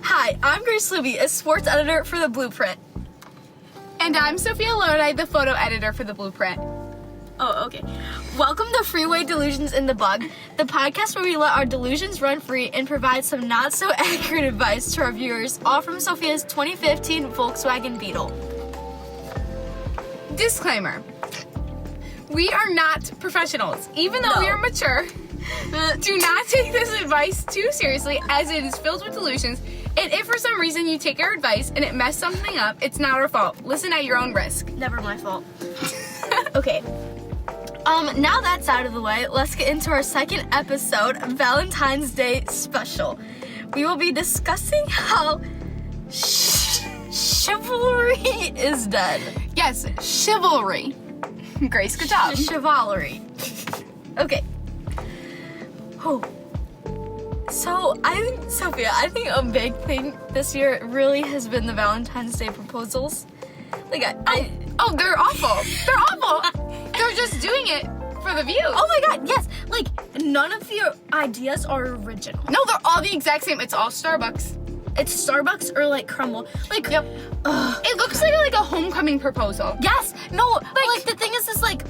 Hi, I'm Grace Libby, a sports editor for The Blueprint. And I'm Sophia Lodi, the photo editor for The Blueprint. Oh, okay. Welcome to Freeway, Delusions, and the Bug, the podcast where we let our delusions run free and provide some not-so-accurate advice to our viewers, all from Sophia's 2015 Volkswagen Beetle. Disclaimer. We are not professionals. Even though we are mature, do not take this advice too seriously, as it is filled with delusions, and if for some reason you take our advice and it messed something up, it's not our fault. Listen at your own risk. Never my fault. Okay. Now that's out of the way, let's get into our second episode, Valentine's Day special. We will be discussing how chivalry is dead. Yes, chivalry. Grace, good job. Chivalry. Okay. Oh. So, Sophia, I think a big thing this year really has been the Valentine's Day proposals. Like, Oh, they're awful. They're awful. They're just doing it for the views. Oh my god, yes. Like, none of the ideas are original. No, they're all the exact same. It's all Starbucks. It's Starbucks or, like, Crumble. Like, Yep. It looks like a homecoming proposal. yes. No, like, the thing is like,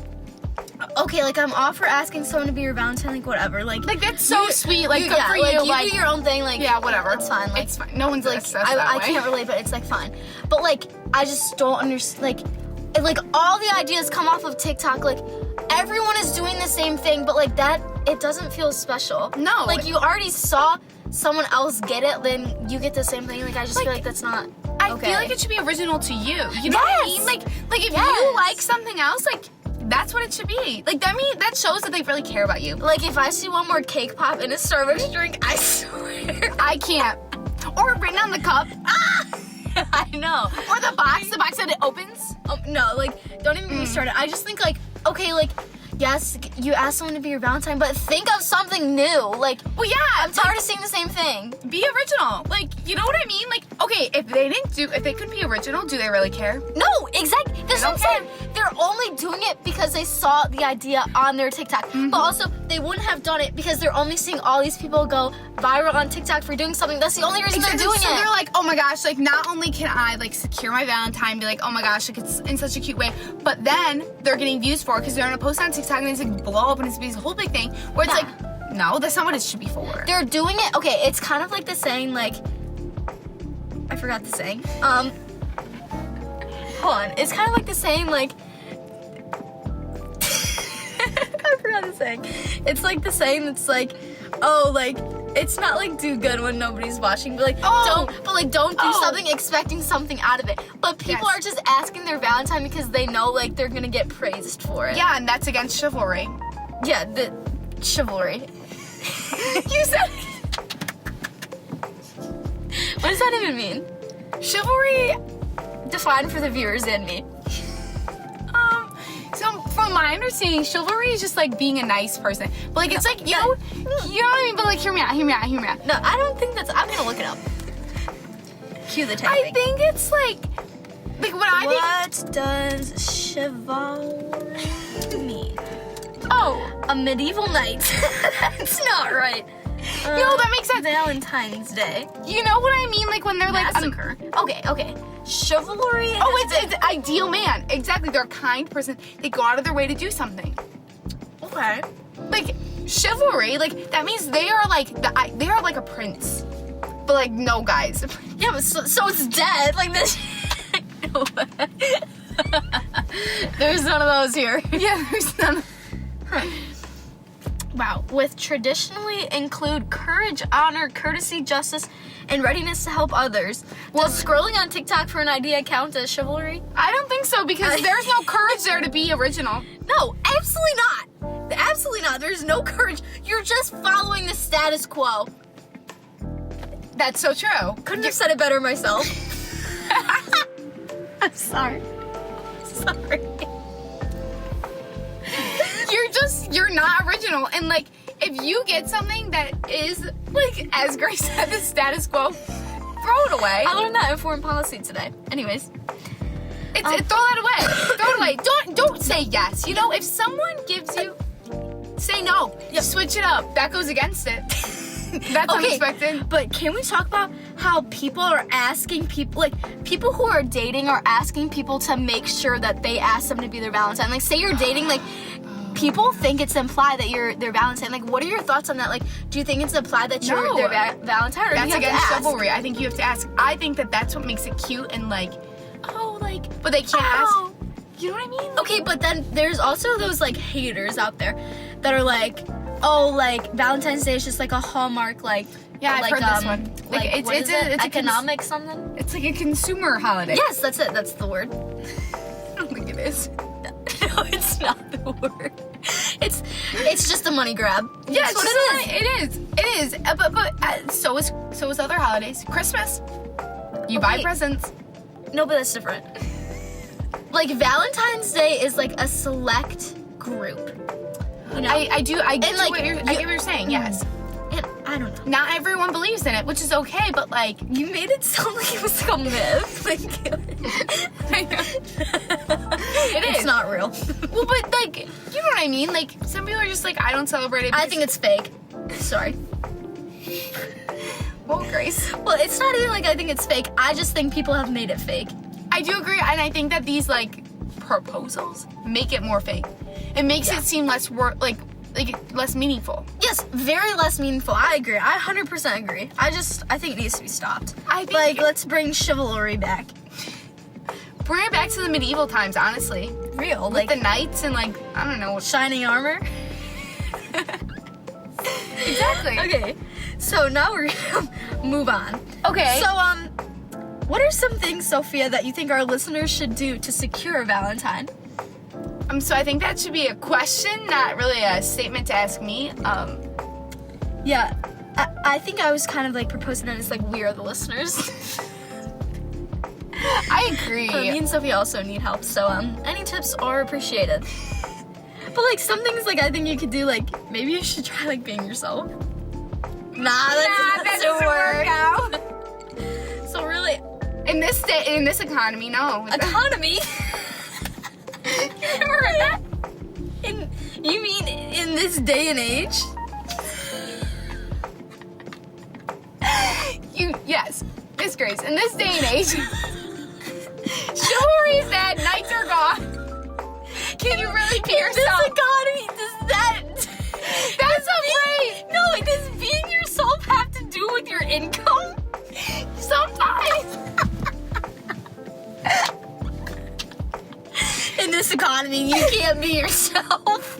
okay, like, I'm all for asking someone to be your Valentine, like, whatever. Like That's so sweet. Like, good for like, you. you Like, do your own thing. Like, yeah, whatever. It's fine. Like, it's fine. No one's like, stressed that I way. can't relate, but it's, like, fine. But, like, I just don't understand, like, all the ideas come off of TikTok. Like, everyone is doing the same thing, but, like, that, it doesn't feel special. No. Like, you already saw someone else get it, then you get the same thing. Like, I just feel like that's not I okay. feel like it should be original to you. You know what I Yes. mean? Like if Yes. you like something else, like, that's what it should be. Like, that shows that they really care about you. Like, if I see one more cake pop in a Starbucks drink, I swear. I can't. Or written on the cup. I know. Or the box that it opens. No, like, don't even get me started. I just think, like, okay, like, yes, you ask someone to be your Valentine, but think of something new. Like, Well, yeah. I'm tired of seeing the same thing. Be original. Like, you know what I mean? Like, okay, if they couldn't be original, do they really care? No, exactly. That's what I'm don't saying. They're only doing it because they saw the idea on their TikTok. But also, they wouldn't have done it because they're only seeing all these people go viral on TikTok for doing something. That's the only reason they're doing so it. they're like, oh my gosh, like, not only can I, like, secure my Valentine, be like, oh my gosh, like, it's in such a cute way, but then they're getting views for it because they're gonna post on TikTok and it's like blow up and it's a whole big thing where it's like, no, that's not what it should be for. They're doing it. Okay, it's kind of like the saying, like, I forgot the saying. Hold on. It's kind of like the saying, like, I forgot the saying. It's like the saying that's like, oh, like, it's not like do good when nobody's watching, but like don't do something expecting something out of it. But people are just asking their Valentine because they know, like, they're gonna get praised for it. Yeah, and that's against chivalry. Yeah, the chivalry. You said What does that even mean? chivalry. Define for the viewers and me. So from my understanding, chivalry is just like being a nice person. But like it's like you know what I mean. But like hear me out. No, I don't think that's. I'm gonna look it up. Cue the typing. I think it's like What does chivalry mean? Oh, A medieval knight. That's not right. no, that makes sense. Valentine's Day. You know what I mean? Like when they're Massacre. Okay. Chivalry. it's ideal man. Exactly. They're a kind person. They go out of their way to do something. Okay. Like chivalry, like that means they are like a prince. But like no guys. Yeah, but so it's dead. Like this. There's none of those here. Yeah, there's none. Wow. With traditionally include courage, honor, courtesy, justice, and readiness to help others. Does scrolling on TikTok for an idea count as chivalry? I don't think so because there's no courage there to be original. No, absolutely not. Absolutely not. There's no courage. You're just following the status quo. That's so true. Couldn't have said it better myself. I'm sorry. Sorry. You're not original. And like, if you get something that is, like, as Grace said, the status quo, throw it away. I learned that in foreign policy today. Anyways. Throw that away. Throw it away. Don't say yes. You know, if someone gives you, say no. Yep. Switch it up. That goes against it. That's unexpected. But can we talk about how people are asking people, like, people who are dating are asking people to make sure that they ask them to be their Valentine? Like, say you're dating, like, people think it's implied that you're their Valentine. Like, what are your thoughts on that? Like, do you think it's implied that you're their Valentine? Or That's do you have against to ask? chivalry. I think you have to ask. I think that that's what makes it cute and, like, but they can't ask. You know what I mean? Okay, but then there's also those, like, haters out there that are like, oh, like, Valentine's Day is just like a Hallmark, like, Yeah, I've like, heard this one. Like, it's economic something? It's like a consumer holiday. Yes, that's it. That's the word. I don't think it is. No, it's not the word. It's just a money grab. Yeah, That's what it is. It is. It is. But so is other holidays. Christmas. You buy presents. No, but that's different. Like, Valentine's Day is like a select group. You know? I get like, what you're saying. Yes. And I don't know. Not everyone believes in it, which is okay. But, like, You made it sound like it was like a myth. Like, I know. It's not real. Well, but, like, you know what I mean? Like, some people are just like, I don't celebrate it. I think it's fake. Sorry. Well, Grace. Well, it's not even like I think it's fake. I just think people have made it fake. I do agree, and I think that these, like, proposals make it more fake. It makes it seem less less meaningful. Yes, very less meaningful. I agree. I 100% agree. I think it needs to be stopped. I think like, let's bring chivalry back. Bring it back to the medieval times, honestly. Real. Like the knights and, like, I don't know. Shining armor. Exactly. Okay. So now we're gonna move on. Okay. So, what are some things, Sophia, that you think our listeners should do to secure a Valentine? So I think that should be a question, not really a statement to ask me. Yeah, I think I was kind of like proposing that it's like we are the listeners. I agree. Me and Sophia also need help, so any tips are appreciated. But like some things, like I think you could do, like maybe you should try like being yourself. Nah, that doesn't work out. So really, in this economy, no. Economy. You never heard that? You mean in this day and age? Yes, Miss Grace. In this day and age, chivalry is dead. Knights are gone. Can you really be yourself? This economy, That's a phrase. No, does being yourself have to do with your income? Sometimes. In this economy, you can't be yourself.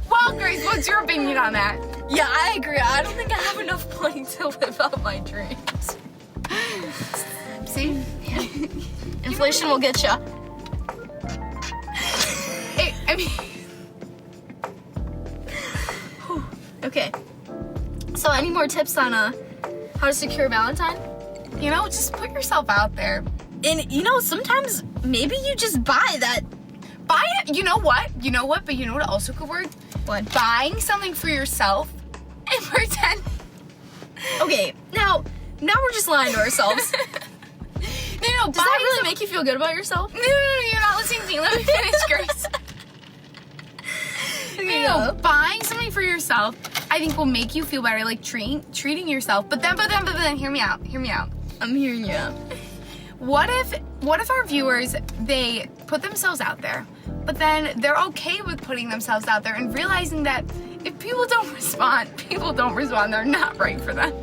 Well, Grace, what's your opinion on that? Yeah, I agree. I don't think I have enough money to live out my dreams. See? Inflation will get ya. I mean... Okay. So, any more tips on how to secure a Valentine? You know, just put yourself out there. And, sometimes maybe you just buy that. Buy it. You know what? But you know what also could work? What? Buying something for yourself and pretend. Okay, now we're just lying to ourselves. No, Does that really make you feel good about yourself? No, you're not listening to me. Let me finish, Grace. No, buying something for yourself, I think will make you feel better, like treating yourself. But then, hear me out. I'm hearing you out. What if our viewers, they put themselves out there, but then they're okay with putting themselves out there and realizing that if people don't respond, they're not right for them.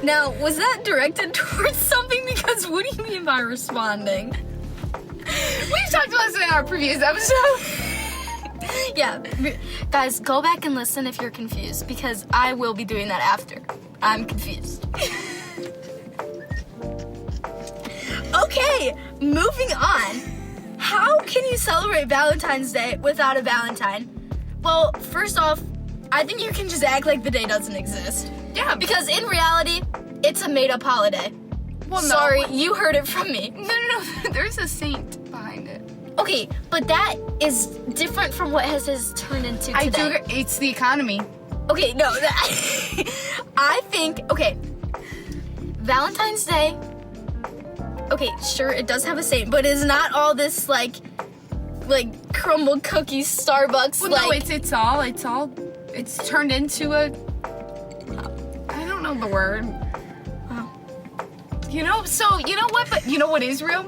Now, was that directed towards something? Because what do you mean by responding? We've talked about this in our previous episode. Yeah, guys, go back and listen if you're confused, because I will be doing that after. I'm confused. Okay, moving on. How can you celebrate Valentine's Day without a Valentine? Well, first off, I think you can just act like the day doesn't exist. Yeah. Because in reality, it's a made-up holiday. Well, no. Sorry, you heard it from me. No. There's a saint behind it. Okay, but that is different from what has turned into today. I do. It's the economy. Okay, no. I think, okay, Valentine's Day, okay, sure, it does have a saint, but it's not all this, like crumble cookies, Starbucks, Well, no, it's turned into a know the word. Oh. You know what? But you know what is real?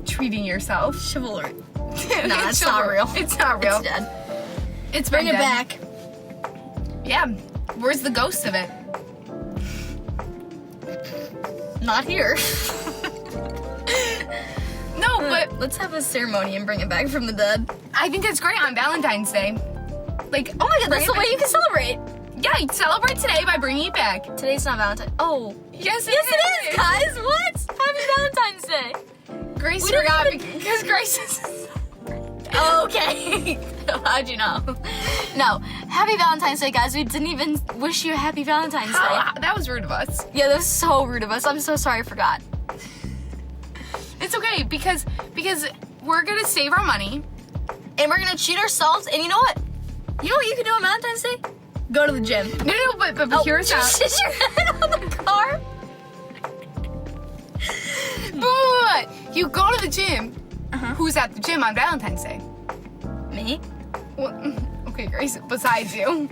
Treating yourself. Chivalry. No, It's it's not real. It's not real. It's dead. It's Bring it been dead. back. Yeah. Where's the ghost of it? Not here. No, but Let's have a ceremony and bring it back from the dead. I think it's great on Valentine's Day. Like, Oh my god, that's the way you can celebrate. Yeah, you celebrate today by bringing it back. Today's not Valentine's. Oh. Yes, Yes, it is, guys. What? Happy Valentine's Day. Grace We didn't forgot even- because Grace is. Okay. How'd you know? No. Happy Valentine's Day, guys. We didn't even wish you a happy Valentine's Day. That was rude of us. Yeah, that was so rude of us. I'm so sorry I forgot. It's okay because we're gonna save our money. And we're gonna treat ourselves. And you know what? You know what you can do on Valentine's Day? Go to the gym. No, but hear us out. Did your head on the car? But you go to the gym. Uh-huh. Who's at the gym on Valentine's Day? Me? Well, okay, Grace. Besides you,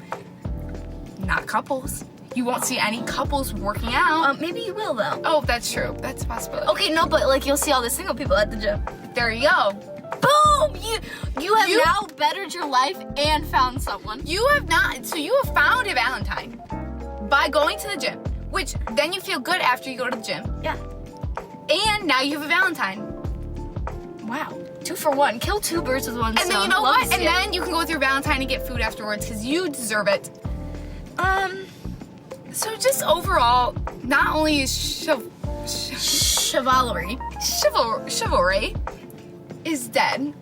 not couples. You won't see any couples working out. Maybe you will though. Oh, that's true. That's a possibility. Okay, no, but like you'll see all the single people at the gym. There you go. Boom! You have now bettered your life and found someone. You have not. So you have found a Valentine by going to the gym, which then you feel good after you go to the gym. Yeah. And now you have a Valentine. Wow. 2 for 1. Kill 2 birds with one And stone. then you know Love what? to And see it. then you can go with your Valentine and get food afterwards because you deserve it. So just overall, not only is Chivalry. chivalry is dead,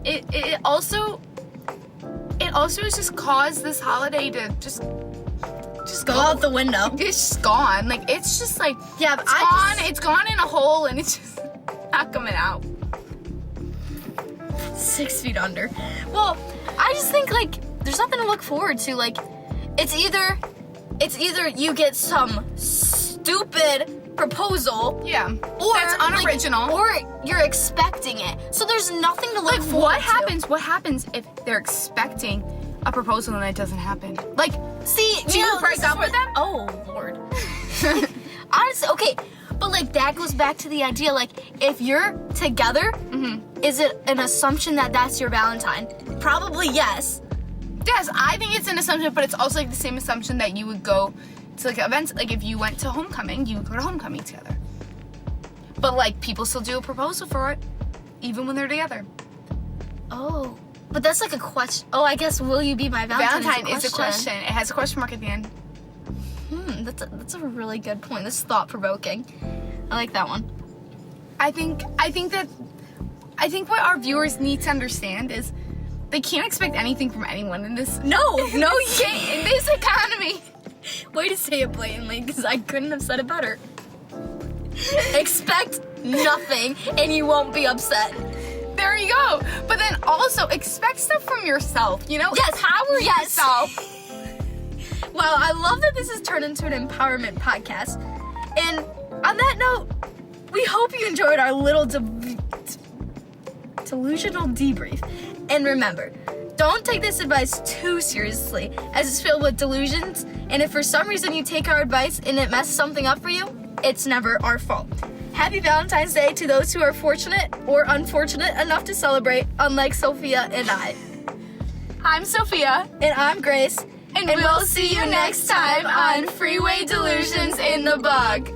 it also has just caused this holiday to just Go out the window. It's just gone. Like it's just like Yeah, but it's gone in a hole and it's just not coming out. 6 feet under. Well, I just think like there's nothing to look forward to. Like it's either you get some stupid proposal. Yeah. Or that's unoriginal. Like, or you're expecting it. So there's nothing to look Like forward what to. happens? What happens if they're expecting a proposal and it doesn't happen? Like, See, do you break up with them? Oh Lord. Honestly, okay, but like that goes back to the idea. Like, if you're together, is it an assumption that that's your Valentine? Probably yes. Yes, I think it's an assumption, but it's also like the same assumption that you would go to like events. Like if you went to homecoming, you would go to homecoming together. But like people still do a proposal for it, even when they're together. Oh, but that's like a question. Oh, I guess will you be my Valentine? Valentine is a question. It has a question mark at the end. That's a really good point. That's thought provoking. I like that one. I think what our viewers need to understand is they can't expect anything from anyone in this. No, You can't in this economy. Way to say it blatantly, because I couldn't have said it better. Expect nothing, and you won't be upset. There you go. But then also expect stuff from yourself. You know, Yes, empower yes. yourself. Wow, I love that this has turned into an empowerment podcast. And on that note, we hope you enjoyed our little delusional debrief. And remember, don't take this advice too seriously, as it's filled with delusions. And if for some reason you take our advice and it messes something up for you, it's never our fault. Happy Valentine's Day to those who are fortunate or unfortunate enough to celebrate, unlike Sophia and I. I'm Sophia. And I'm Grace. And we'll see you next time on Freeway Delusions in the Bug.